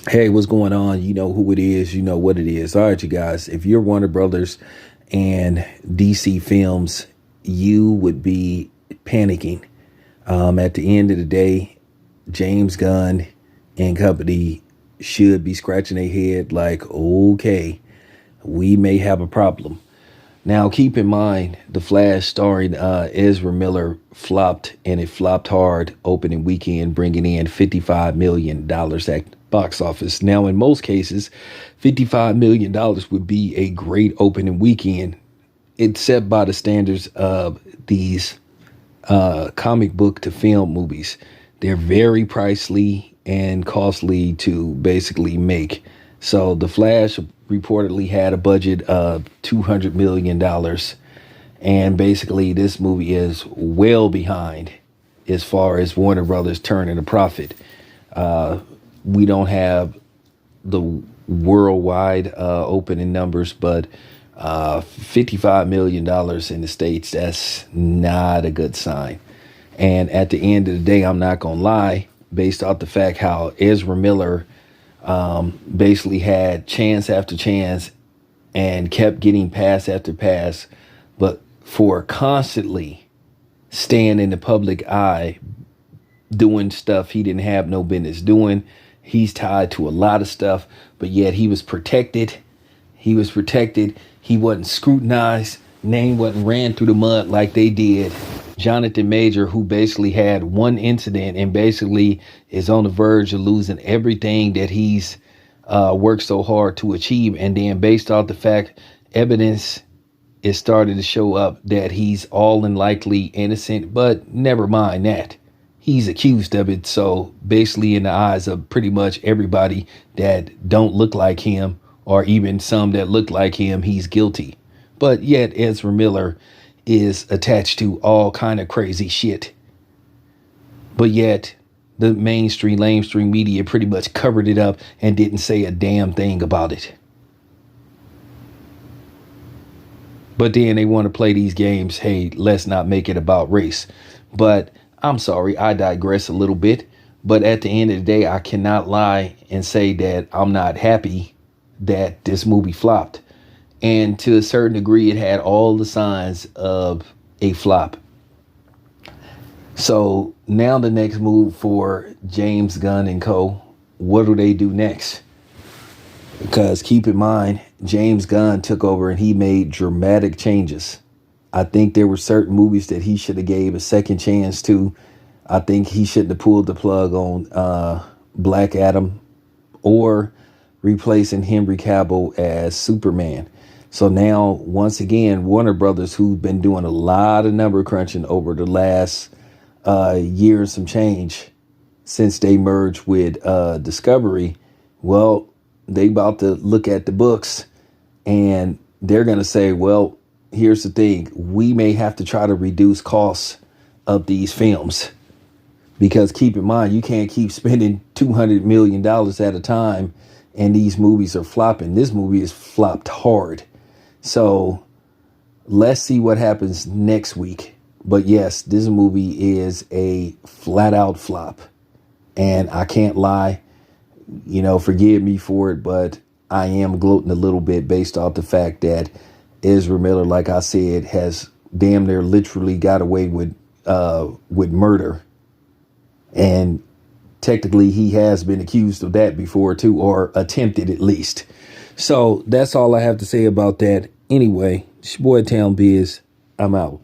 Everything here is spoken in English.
Hey, what's going on? You know who it is. You know what it is. All right, you guys. If you're Warner Brothers and DC Films, you would be panicking. At the end of the day, James Gunn and company should be scratching their head like, okay, we may have a problem. Now, keep in mind, The Flash starring Ezra Miller flopped, and it flopped hard opening weekend, bringing in $55 million at box office. Now, in most cases, $55 million would be a great opening weekend. It's set by the standards of these comic book to film movies. They're very pricey and costly to basically make. So The Flash reportedly had a budget of $200 million. And basically, this movie is well behind as far as Warner Brothers turning a profit. We don't have the worldwide opening numbers, but $55 million in the States, that's not a good sign. And at the end of the day, I'm not going to lie, based off the fact how Ezra Miller basically had chance after chance and kept getting pass after pass, but for constantly staying in the public eye, doing stuff he didn't have no business doing. He's tied to a lot of stuff, but yet he was protected. He was protected. He wasn't scrutinized. Name wasn't ran through the mud like they did Jonathan Major, who basically had one incident and basically is on the verge of losing everything that he's worked so hard to achieve. And then based off the fact evidence is starting to show up that he's all and likely innocent, but never mind that. He's accused of it. So basically in the eyes of pretty much everybody that don't look like him, or even some that look like him, he's guilty. But yet Ezra Miller is attached to all kind of crazy shit. But yet the lamestream media pretty much covered it up and didn't say a damn thing about it. But then they want to play these games. Hey, let's not make it about race. But I'm sorry, I digress a little bit. But at the end of the day, I cannot lie and say that I'm not happy that this movie flopped. And to a certain degree, it had all the signs of a flop. So now the next move for James Gunn and co. What do they do next? Because keep in mind, James Gunn took over and he made dramatic changes. I think there were certain movies that he should have gave a second chance to. I think he shouldn't have pulled the plug on Black Adam or replacing Henry Cavill as Superman. So now, once again, Warner Brothers, who've been doing a lot of number crunching over the last year and some change since they merged with Discovery, well, they about to look at the books and they're going to say, well, here's the thing. We may have to try to reduce costs of these films, because keep in mind, you can't keep spending $200 million at a time and these movies are flopping. This movie is flopped hard. So let's see what happens next week. But yes, this movie is a flat out flop. And I can't lie, forgive me for it, but I am gloating a little bit based off the fact that Ezra Miller, like I said, has damn near literally got away with murder. And technically he has been accused of that before too, or attempted at least. So that's all I have to say about that. Anyway, it's your boy Town Biz. I'm out.